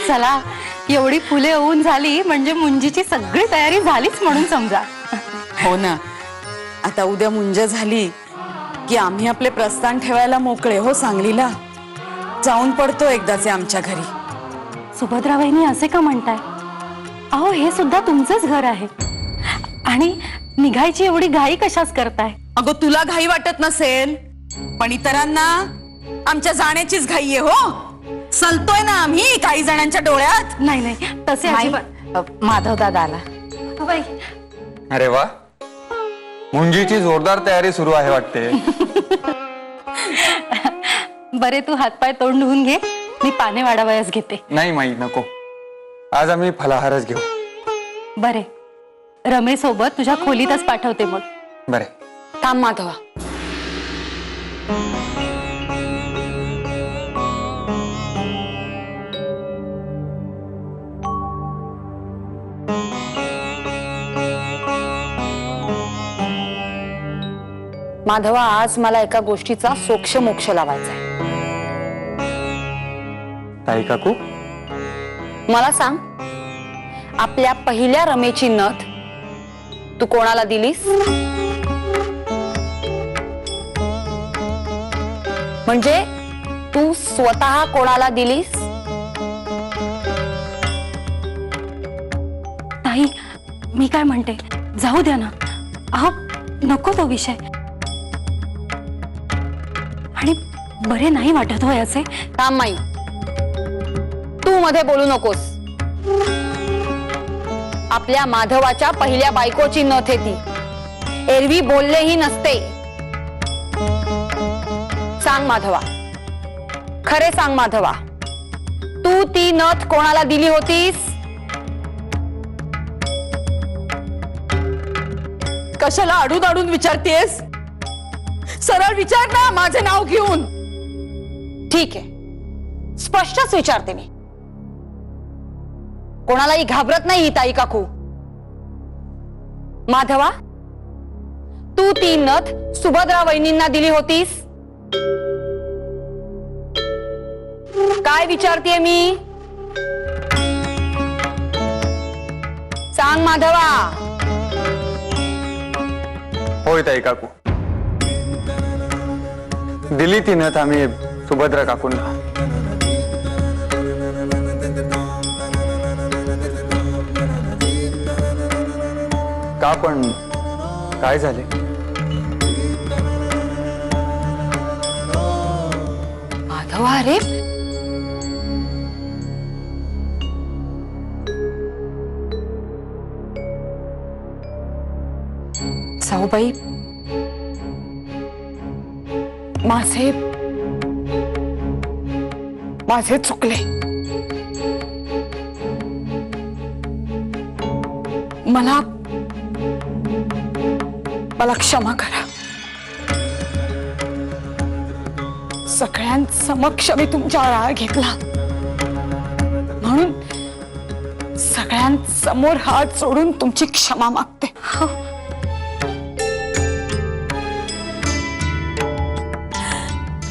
चला एवढी फुले होऊन झाली म्हणजे मुंजीची सगळी तयारी झालीच म्हणून समजा। हो ना, आता उद्या मुंज झाली की आम्ही आपले प्रस्थान ठेवायला मोकळे हो सांगलीला। जाऊन पडतो एकदाचे आमच्या घरी। सुभद्रा वहिनी असे का म्हणताय? अहो हे सुद्धा तुमचंच घर आहे आणि निघायची एवढी घाई कशाच करताय? अगो तुला घाई वाटत नसेल पण इतरांना आमच्या जाण्याचीच घाई आहे हो। चलतोय ना आम्ही काही जणांच्या डोळ्यात। नाही नाही तसे अजिबात। माधव दादा आला। बाई अरे वा, मुंजीची जोरदार तयारी सुरू आहे वाटते। बरे तू हातपाय तोंड धुवून घे, मी पाने वाढावयास घेते। नाही माई नको, आज आम्ही फलाहारच घेऊ। बरे रमेश सोबत तुझ्या खोलीतच पाठवते मग। बरे थांब माधवा, माधवा आज मला एका गोष्टीचा सोक्ष मोक्ष लावायचा आहे। ताई काकू, मला सांग, आपल्या पहिल्या रमेची नथ तू कोणाला दिलीस? म्हणजे तू स्वतः कोणाला दिलीस? ताई मी काय म्हणते, जाऊ द्या ना। अहो नको तो विषय, आणि बरे नाही वाटत होय असे। थांब माई, तू मध्ये बोलू नकोस। आपल्या माधवाच्या पहिल्या बायकोची नथ आहे ती, एरवी बोललेही नसते। सांग माधवा, खरे सांग माधवा, तू ती नथ कोणाला दिली होतीस? कशाला अडून अडून विचारतेस? सरळ विचार ना माझे नाव घेऊन। ठीक आहे, स्पष्टच विचारते मी। कोणालाही घाबरत नाही ही ताई काकू। माधवा, तू ती नथ सुभद्रा वहिनींना दिली होतीस? काय विचारतेय मी? सांग माधवा। होय ताई काकू, दिली ती नथ आम्ही सुभद्रा काकूंना। का पण काय झाले? माधवा, अरे साऊबाई, माझे चुकले। मला क्षमा करा। सगळ्यांसमक्ष मी तुमच्यावर आळ घेतला म्हणून सगळ्यांसमोर हात जोडून तुमची क्षमा मागते।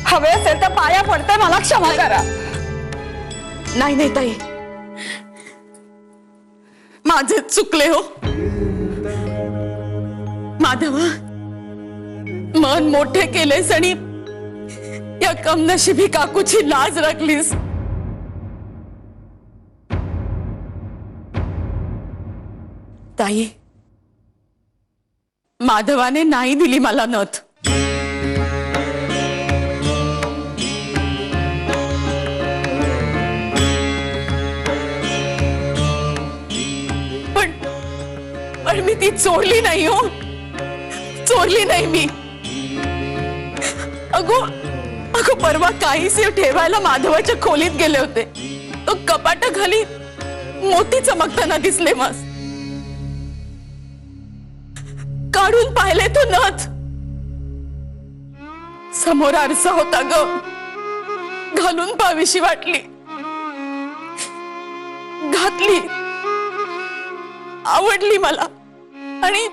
हवे असेल तर पाया पडते, मला क्षमा करा। नाही नाही ताई, माझे चुकले हो। माधवा, मन मोठे केलेस आणि या कमनशिबी काकूची लाज राखलीस। ताई, माधवाने नाही दिली मला नथ। पण मी ती चोरली नाही हो, चोरली नाही मी। अगो परवा काहीसे ठेवायला माधवाच्या खोलीत गेले होते, तो कपाटाखाली मोती चमकताना दिसले। मस्त काढून पाहिले तो नथ, समोर आरसा होता ग, घालून पाहावीशी वाटली, घातली, आवडली मला। आणि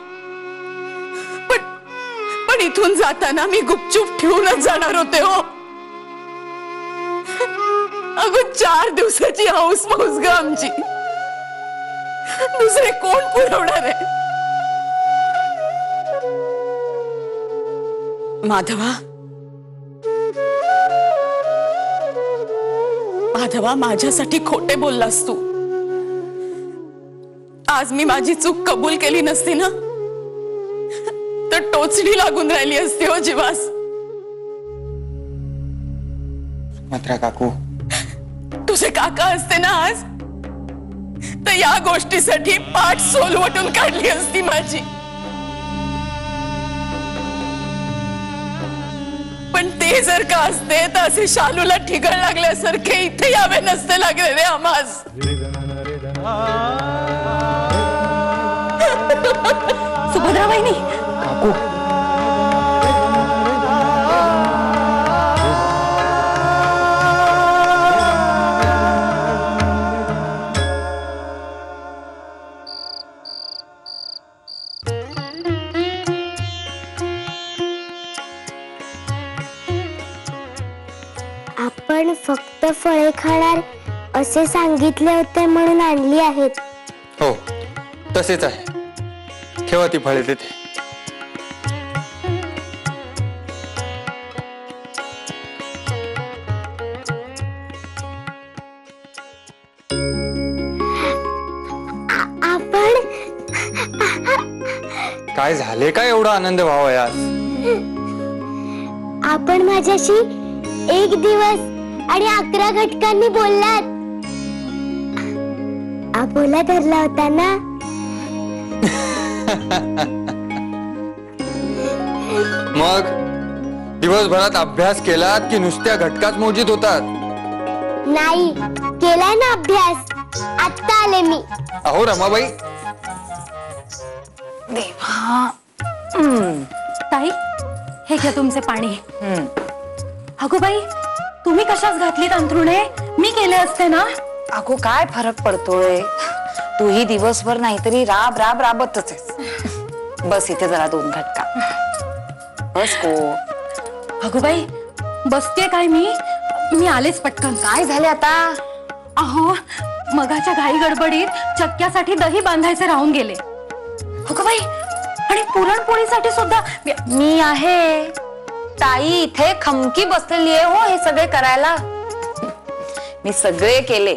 इथून जाताना मी गुपचूप ठेवूनच जाणार होते हो. अगं 4 दिवसाची हौस मौस ग आमची, दुसरे कोण पुरवणार आहे? माधवा, माधवा, माझ्यासाठी खोटे बोललास तू. आज मी माझी चूक कबूल केली नसती ना तर टोचडी लागून राहिली असती हो जीवास. मात्रा काकू, तुझे काका असते ना आज तर या गोष्टीसाठी पाठ सोलवटून काढली असती माझी. पण ते जर का असते तर असे शालूला ठिगळ लागल्यासारखे इथे यावे नसते लागले रे आम्हास. सुभद्रा वहिनी, काकू, आपण फक्त फळे खाणार असे सांगितले होते म्हणून आणली आहेत. हो तसेच आहे. ठेवा ती फळे तिथे. आपण काय झाले काय एवढा आनंद व्हावा यार? आपण माझ्याशी 1 दिवस आणि 11 घटकांनी बोललात. आबोला धरला होता ना. मग दिवसभरात अभ्यास केलात की नुसत्या घटकाच मोजीत होतात? नाही केलाय ना अभ्यास. आत्ता आले मी. अहो रमाबाई, ताई हे घ्या तुमचे पाणी. अगो बाई, तुम्ही कशाच घातलीत अंथरुणे? मी केले असते ना. अगो काय फरक पडतोय, तूही दिवसभर नाहीतरी राब राब राबतच आहेस. बस इथे जरा 2 घटका बस को. अगो बाई, बसते काय मी आलेच पटकन. काय झाले आता? अहो मगाच्या घाई गडबडीत चक्क्यासाठी दही बांधायचे राहून गेले. अगो बाई, आणि पुरणपोळीसाठी सुद्धा मी आहे. ताई इथे खमकी बसलेली आहे हो हे सगळे करायला. मी सगळे केले,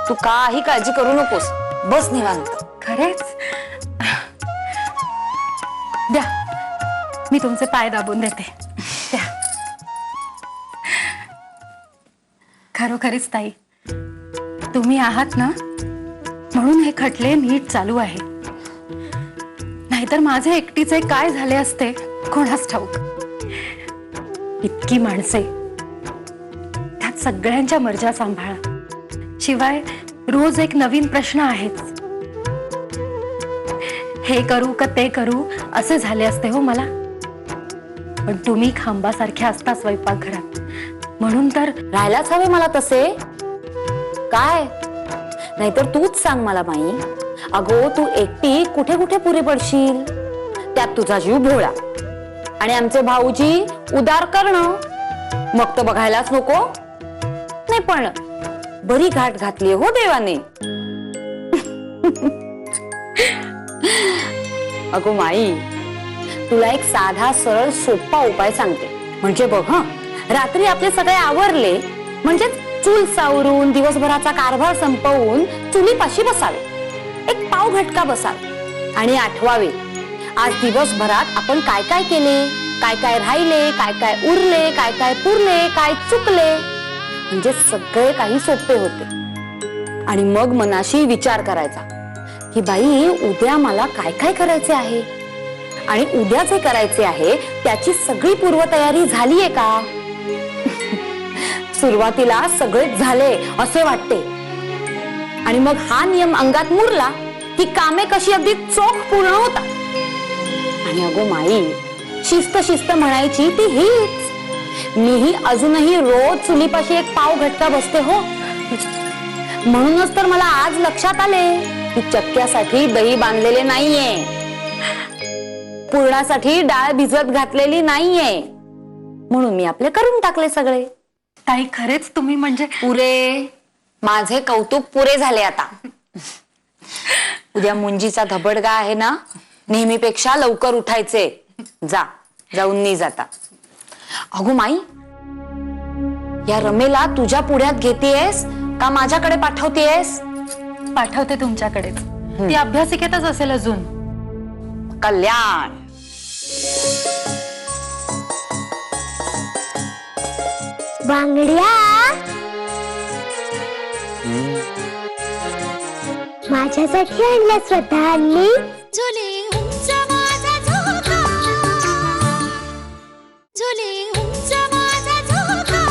तू काही काळजी करू नकोस. बस निवांत. खरेच द्या, मी तुमचे पाय दाबून देते. द्या. खरोखरीच ताई, तुम्ही आहात ना म्हणून हे खटले नीट चालू आहे. नाहीतर माझे एकटीचे काय झाले असते कोणास ठाऊक. इतकी माणसे, त्यात सगळ्यांच्या मर्जा सांभाळा. शिवाय रोज एक नवीन प्रश्न आहेच. हे करू का ते करू असे झाले असते हो मला. पण तुम्ही खांबासारख्या असता स्वयंपाकघरात म्हणून तर राहायलाच हवे मला तसे. काय नाहीतर तूच सांग मला माई. अगो तू एकटी कुठे कुठे पुरी पडशील. त्यात तुझा जीव भोळा आणि आमचे भाऊजी उदार करणं. मग तर बघायलाच नको. नाही पण बरी घाट घातली हो देवाने. अगो माई, तुला एक साधा सरळ सोपा उपाय सांगते. म्हणजे बघ हं, रात्री आपले सगळे आवरले म्हणजे चूल सावरून दिवसभराचा कारभार संपवून चुलीपाशी बसावे. एक पाव घटका बसावे आणि आठवावे आज दिवसभरात आपण काय काय केले, काय काय राहिले, काय काय उरले, काय काय पुरले, काय चुकले. म्हणजे सगळे काही सोपे होते. आणि मग मनाशी विचार करायचा की बाई उद्या मला काय काय करायचे आहे आणि उद्या जे करायचे आहे त्याची सगळी पूर्वतयारी झालीये का. सुरुवातीला सगळेच झाले असे वाटते आणि मग हा नियम अंगात मुरला की कामे कशी अगदी चोख पूर्ण होतात. आणि अगो माई, शिस्त शिस्त म्हणायची ती हीच. मीही अजूनही रोज चुलीपाशी एक पाव घटका बसते हो. म्हणूनच तर मला आज लक्षात आले की चक्क्यासाठी दही बांधलेले नाहीये. पुरणासाठी डाळ भिजत घातलेली नाहीये, म्हणून मी आपले करून टाकले सगळे. ताई खरेच तुम्ही म्हणजे पुरे, माझे कौतुक पुरे झाले आता. उद्या मुंजीचा धबडगा आहे ना, नेहमीपेक्षा लवकर उठायचे. जाऊन नी जाता. अगो माई, या रमेला तुझ्या पुढ्यात घेतेयस का माझ्याकडे पाठवतेयस? पाठवते तुमच्याकडेच. ती अभ्यासिकेतच असेल अजून. कल्याण. बांगड्या माझ्यासाठी आणल्या स्वतःनी. झुले उंच माझा झोका, झुले उंच माझा झोका.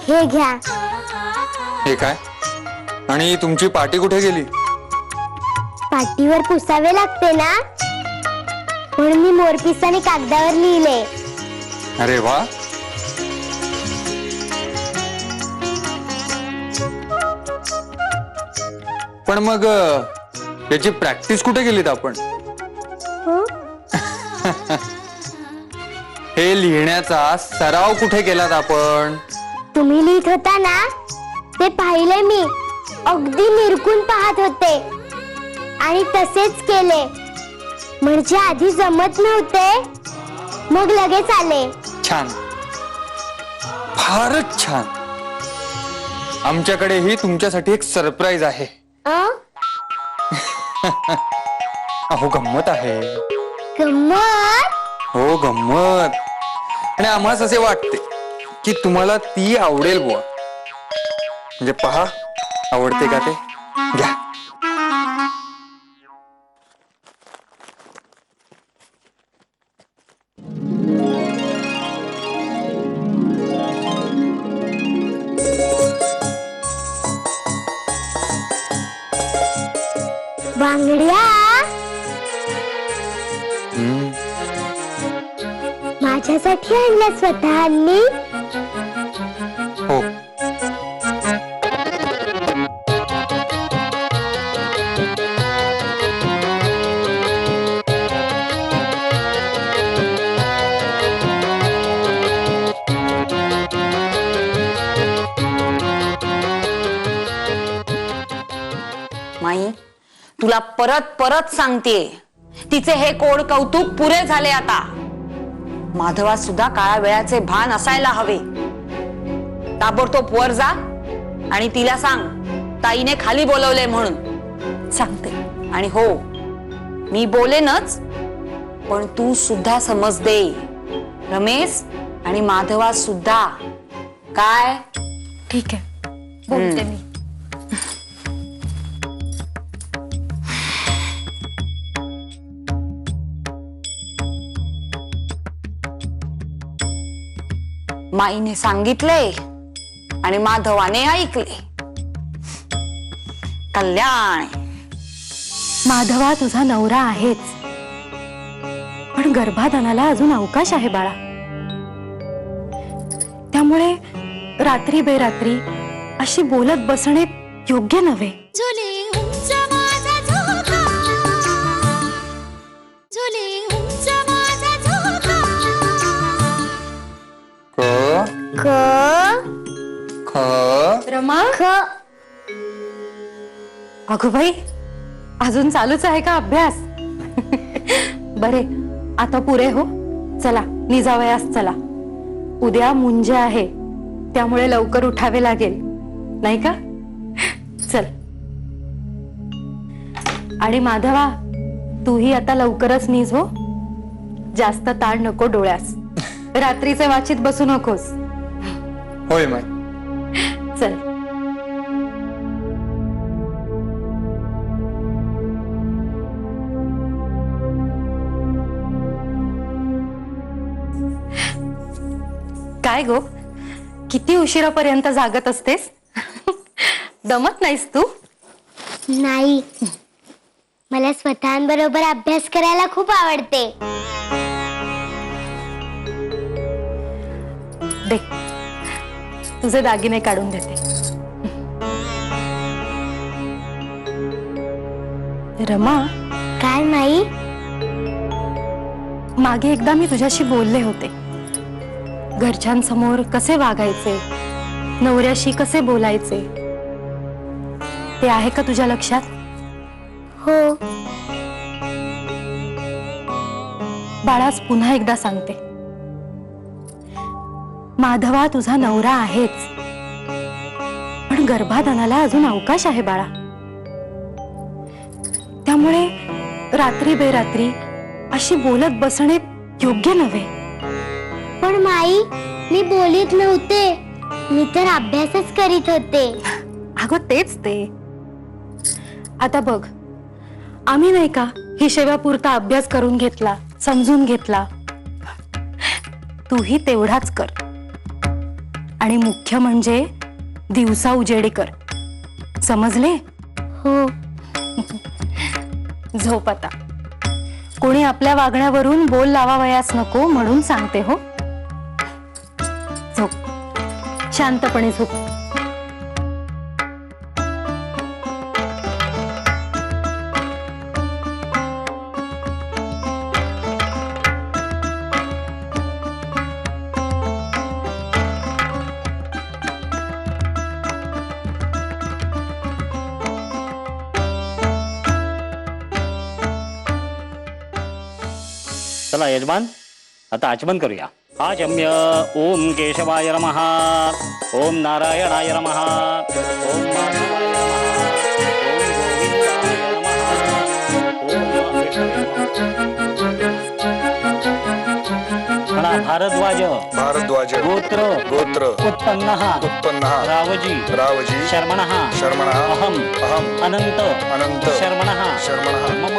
हे घ्या. हे काय? आणि तुमची पाटी कुठे गेली? पाटीवर पुसावे लागते ना, म्हणून मी मोरपिसाने कागदावर लिहिले. अरे वा. पण मग याची प्रॅक्टिस कुठे केलीत आपण? हे लिहिण्याचा सराव कुठे केलात आपण? तुम्ही लिहित होता ना, ते पाहिले मी. अगदी निरखून पाहत होते आणि तसेच केले. म्हणजे आधी जमत नव्हते, मग लगेच आले. छान, फारच छान. आमच्याकडेही तुमच्यासाठी एक सरप्राईज आहे. अहो गंमत आहे. गंमत? हो गंमत. आणि आम्हास असे वाटते की तुम्हाला ती आवडेल बुवा. म्हणजे पहा, आवडते का ते? घ्या. बांगड्या माझ्यासाठी आणल्या स्वतःनी. हो. माई, तुला परत परत सांगते, तिचे हे कोड कौतुक पुरे झाले आता. माधवा सुद्धा काळा वेळाचे भान असायला हवे. ताबडतोब वर जा आणि तिला सांग ताईने खाली बोलवले म्हणून. सांगते. आणि हो, मी बोलेनच, पण तू सुद्धा समज दे. रमेश आणि माधवा सुद्धा. काय? ठीक आहे, बोलते मी. माईने सांगितले आणि माधवाने ऐकले. कल्याण. माधवा तुझा नवरा आहेच, पण गर्भाधानाला अजून अवकाश आहे बाळा. त्यामुळे रात्री बेरात्री अशी बोलत बसणे योग्य नव्हे. झुले उंच माझा झोका, झुले उंच माझा झोका. क ख रमा, अगो बाई, अजून चालूच आहे का अभ्यास? बरे, आता पुरे हो. चला निजावयास चला. उद्या मुंज आहे, त्यामुळे लवकर उठावे लागेल, नाही का? चल. आणि माधवा, तूही आता लवकरच निज हो. जास्त ताण नको डोळ्यास. रात्रीचे वाचित बसू नकोस. होय माय. चल. काय गो, किती उशिरापर्यंत जागत असतेस? दमत नाहीस तू? नाही, मला स्वतःबरोबर अभ्यास करायला खूप आवडते. दे, तुझे दागिने काढून देते. रमा, काय माई? मागे एकदा मी तुझ्याशी बोलले होते. घरच्यांसमोर कसे वागायचे, नवऱ्याशी कसे बोलायचे, ते आहे का तुझ्या लक्षात? हो. बाळास पुन्हा एकदा सांगते, माधवा तुझा नवरा आहेच, पण गर्भाधानाला अजून अवकाश आहे बाळा. त्यामुळे रात्री बेरात्री अशी बोलत बसणे योग्य नव्हे. पण माई, मी बोलीत नव्हते, मी तर अभ्यासच करीत होते. अगं तेच ते. आता बघ, आम्ही नाही का हिशेबापुरता अभ्यास करून घेतला, समजून घेतला. तूही तेवढाच कर. आणि मुख्य म्हणजे दिवसा उजेडी कर. समजले? हो. झोप आता. कोणी आपल्या वागण्यावरून बोल लावावयास नको म्हणून सांगते. हो, झोप, शांतपणे झोप. चला यजमान, आता आचमन करूया. आचम्य ओम केशवाय नमः, ओम नारायणाय नमः, ओम माधवाय नमः, ओम गोविंदाय नमः, म्हणा भारद्वाज भारद्वाज गोत्र गोत्र उत्पन्नः उत्पन्नः रावजी रावजी शर्मणः शर्मणः अहम अहम अनंत अनंत शर्मणः शर्मणः मम